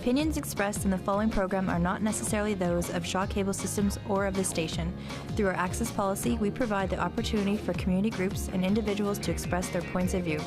opinions expressed in the following program are not necessarily those of Shaw Cable Systems or of the station. Through our access policy, we provide the opportunity for community groups and individuals to express their points of view.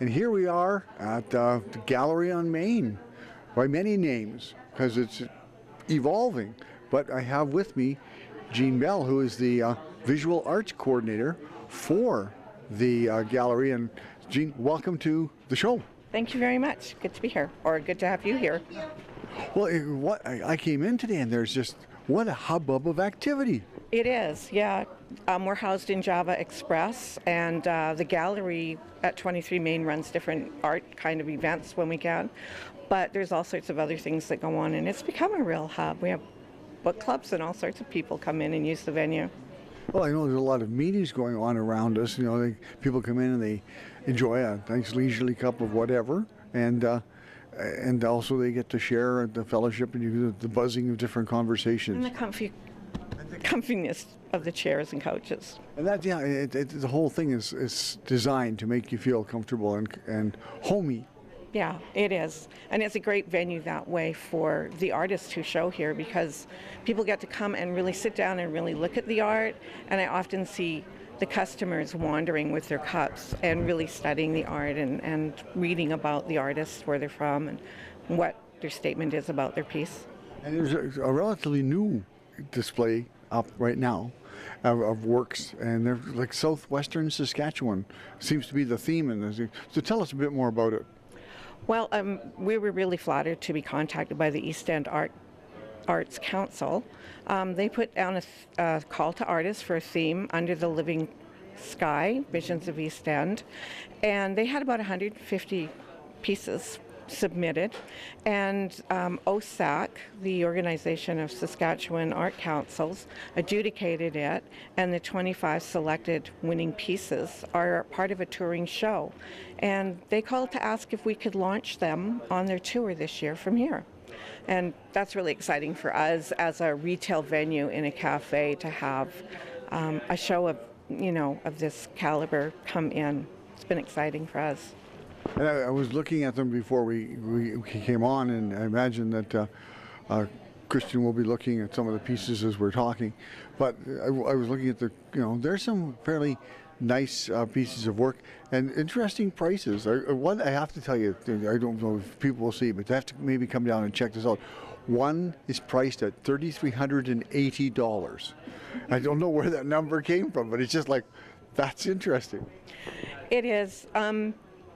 And here we are at the Gallery on Main, by many names, because it's evolving. But I have with me Jean Bell, who is the visual arts coordinator for the gallery. And Jean, welcome to the show. Thank you very much. Good to be here, or good to have you here. Well, I came in today and there's just, what a hubbub of activity. It is, yeah. We're housed in Java Express, and the gallery at 23 Main runs different art kind of events when we can. But there's all sorts of other things that go on, and it's become a real hub. We have book clubs and all sorts of people come in and use the venue. Well, I know there's a lot of meetings going on around us. You know, people come in and they enjoy a nice leisurely cup of whatever, and also they get to share the fellowship and the buzzing of different conversations. And the comfiness of the chairs and couches. And that, yeah, the whole thing is designed to make you feel comfortable and homey. Yeah, it is. And it's a great venue that way for the artists who show here, because people get to come and really sit down and really look at the art. And I often see the customers wandering with their cups and really studying the art and reading about the artists, where they're from, and what their statement is about their piece. And there's a relatively new display up right now of works, and they're like southwestern Saskatchewan seems to be the theme in this. So tell us a bit more about it. Well, we were really flattered to be contacted by the East End Arts Council. They put down a call to artists for a theme under the living sky, Visions of East End, and they had about 150 pieces submitted, and OSAC, the Organization of Saskatchewan Art Councils, adjudicated it, and the 25 selected winning pieces are part of a touring show, and they called to ask if we could launch them on their tour this year from here. And that's really exciting for us as a retail venue in a cafe to have a show of, of this caliber come in. It's been exciting for us. And I was looking at them before we came on, and I imagine that Christian will be looking at some of the pieces as we're talking. But I was looking at there's some fairly nice pieces of work and interesting prices. One, I have to tell you, I don't know if people will see, but they have to maybe come down and check this out. One is priced at $3,380. I don't know where that number came from, but it's just like, that's interesting. It is.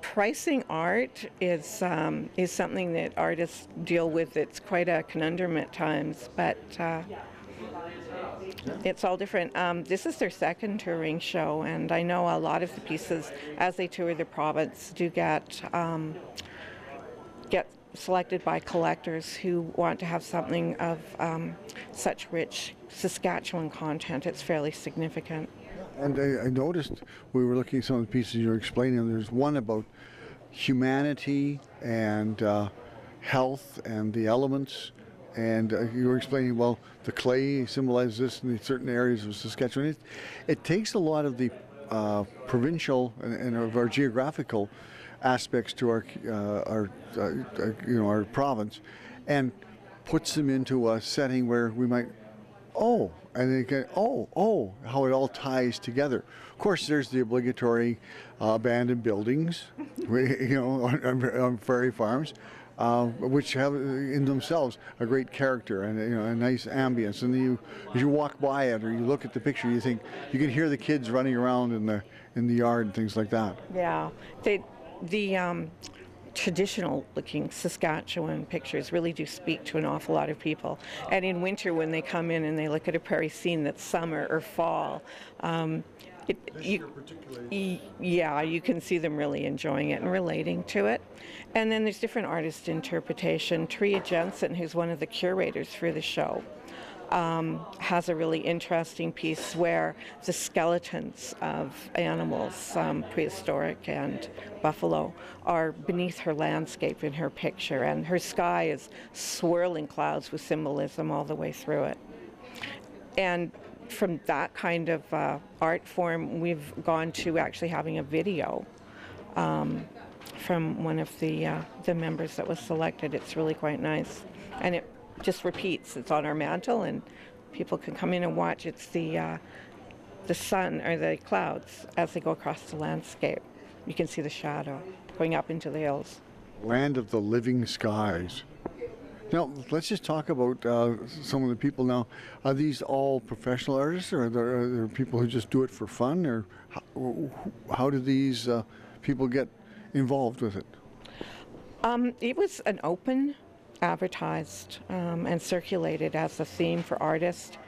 Pricing art is something that artists deal with. It's quite a conundrum at times, but it's all different. This is their second touring show, and I know a lot of the pieces, as they tour the province, do get selected by collectors who want to have something of such rich Saskatchewan content. It's fairly significant. And I noticed, we were looking at some of the pieces you were explaining, and there's one about humanity and health and the elements, and you were explaining, well, the clay symbolizes this in certain areas of Saskatchewan. It takes a lot of the provincial and of our geographical aspects to our province, and puts them into a setting where we might, and they go, how it all ties together. Of course, there's the obligatory abandoned buildings, on prairie farms, which have in themselves a great character and a nice ambience. And as you walk by it or you look at the picture, you think you can hear the kids running around in the yard and things like that. Yeah, the traditional-looking Saskatchewan pictures really do speak to an awful lot of people. And in winter, when they come in and they look at a prairie scene that's summer or fall, Yeah, you can see them really enjoying it and relating to it. And then there's different artist interpretation. Tria Jensen, who's one of the curators for the show, has a really interesting piece where the skeletons of animals, prehistoric and buffalo, are beneath her landscape in her picture, and her sky is swirling clouds with symbolism all the way through it. And from that kind of art form, we've gone to actually having a video from one of the members that was selected. It's really quite nice, and it just repeats. It's on our mantle, and people can come in and watch. It's the sun or the clouds as they go across the landscape. You can see the shadow going up into the hills. Land of the living skies. Now, let's just talk about some of the people now. Are these all professional artists, or are there people who just do it for fun, or how do these people get involved with it? It was an open, advertised, and circulated as a theme for artists,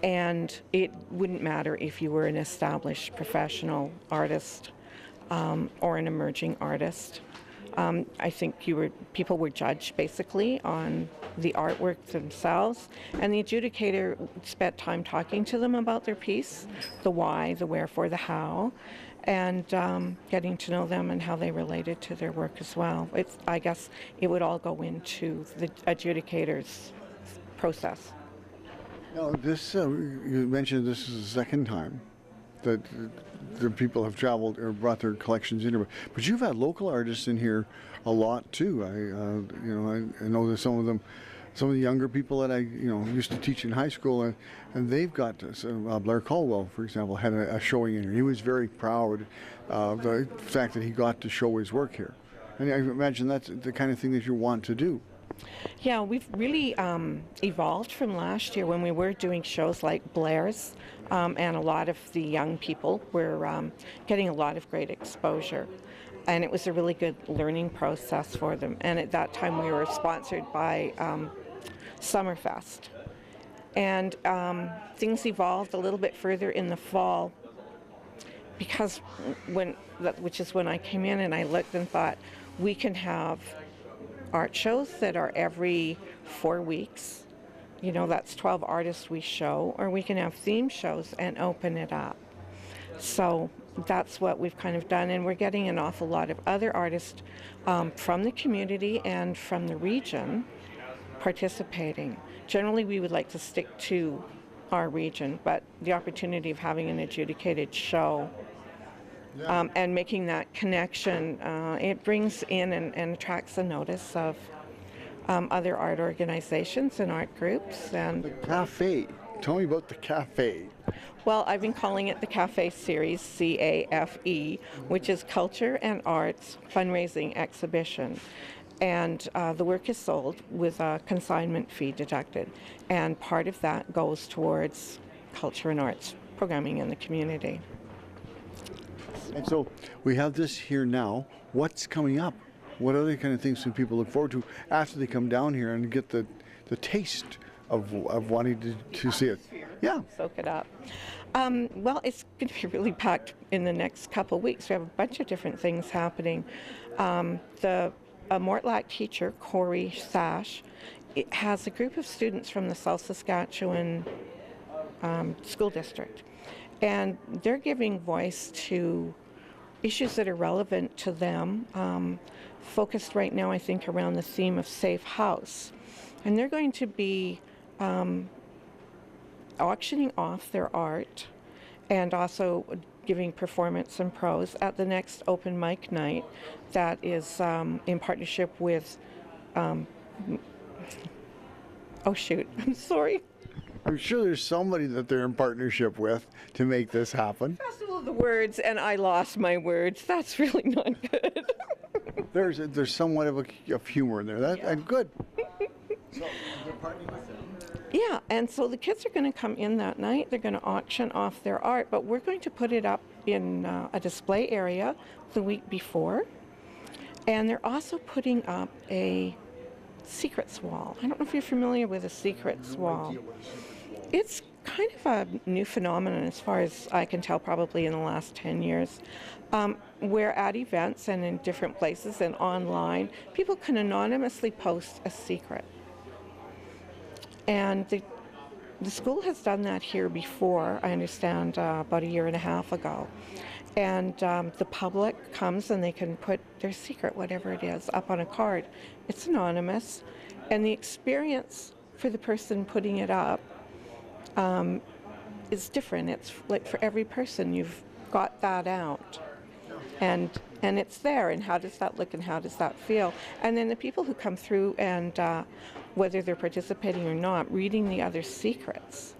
and it wouldn't matter if you were an established professional artist or an emerging artist. I think people were judged basically on the artwork themselves, and the adjudicator spent time talking to them about their piece, the why, the wherefore, the how, and getting to know them and how they related to their work as well. I guess it would all go into the adjudicator's process. Now, this you mentioned this is the second time that the people have traveled or brought their collections in here, but you've had local artists in here a lot too. I know that some of the younger people that I used to teach in high school, and they've got Blair Caldwell, for example, had a showing in here. He was very proud of the fact that he got to show his work here, and I imagine that's the kind of thing that you want to do. Yeah, we've really evolved from last year when we were doing shows like Blair's, and a lot of the young people were getting a lot of great exposure. And it was a really good learning process for them. And at that time we were sponsored by Summerfest. And things evolved a little bit further in the fall, because which is when I came in and I looked and thought, we can have art shows that are every 4 weeks. That's 12 artists we show, or we can have theme shows and open it up. So that's what we've kind of done, and we're getting an awful lot of other artists from the community and from the region participating. Generally, we would like to stick to our region, but the opportunity of having an adjudicated show and making that connection, it brings in and attracts the notice of other art organizations and art groups. And the cafe. Tell me about the cafe. Well, I've been calling it the Cafe Series, CAFE, which is Culture and Arts Fundraising Exhibition. And the work is sold with a consignment fee deducted. And part of that goes towards culture and arts programming in the community. And so we have this here now. What's coming up? What other kind of things can people look forward to after they come down here and get the taste of wanting to see it? Yeah. Soak it up. Well, it's going to be really packed in the next couple of weeks. We have a bunch of different things happening. The Mortlach teacher, Corey Sash, has a group of students from the South Saskatchewan School District. And they're giving voice to issues that are relevant to them, focused right now, I think, around the theme of safe house. And they're going to be auctioning off their art and also giving performance and prose at the next open mic night that is in partnership with, oh shoot, I'm sorry. I'm sure there's somebody that they're in partnership with to make this happen. Festival of the Words, and I lost my words. That's really not good. There's somewhat of humor in there. And good. So they're partnering with them. Yeah, and so the kids are going to come in that night. They're going to auction off their art, but we're going to put it up in a display area the week before. And they're also putting up a secrets wall. I don't know if you're familiar with a secrets wall. It's kind of a new phenomenon as far as I can tell, probably in the last 10 years, where at events and in different places and online, people can anonymously post a secret. And the school has done that here before, I understand, about a year and a half ago. And the public comes and they can put their secret, whatever it is, up on a card. It's anonymous, and the experience for the person putting it up is different. It's like for every person, you've got that out. And it's there, and how does that look and how does that feel? And then the people who come through and whether they're participating or not, reading the other secrets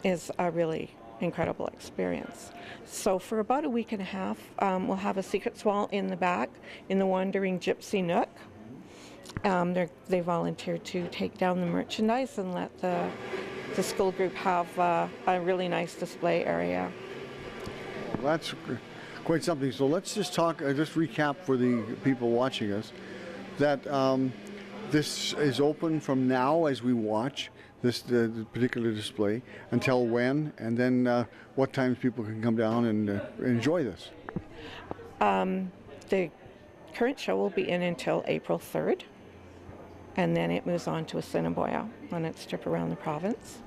is a really incredible experience. So for about a week and a half, we'll have a secrets wall in the back in the Wandering Gypsy Nook. They volunteered to take down the merchandise and let the school group have a really nice display area. Well, that's quite something. So let's just talk, just recap for the people watching us, that this is open from now as we watch this the particular display until when, and then what times people can come down and enjoy this. The current show will be in until April 3rd, and then it moves on to Assiniboia on its trip around the province.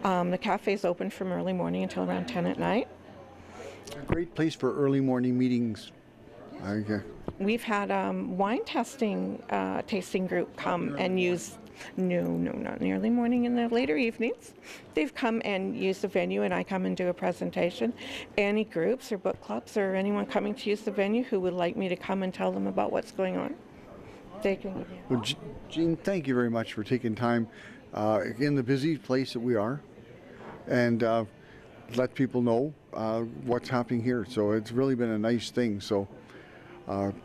The cafe is open from early morning until around 10 at night. A great place for early morning meetings. We've had wine tasting group come and use, no, not in the early morning, in the later evenings. They've come and used the venue, and I come and do a presentation. Any groups or book clubs or anyone coming to use the venue who would like me to come and tell them about what's going on, they can. Well, Jean, thank you very much for taking time in the busy place that we are, and let people know what's happening here. So it's really been a nice thing. So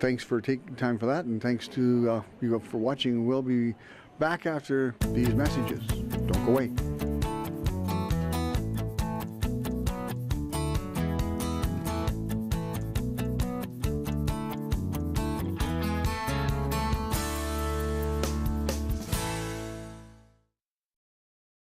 thanks for taking time for that, and thanks to you for watching. We'll be back after these messages. Don't go away.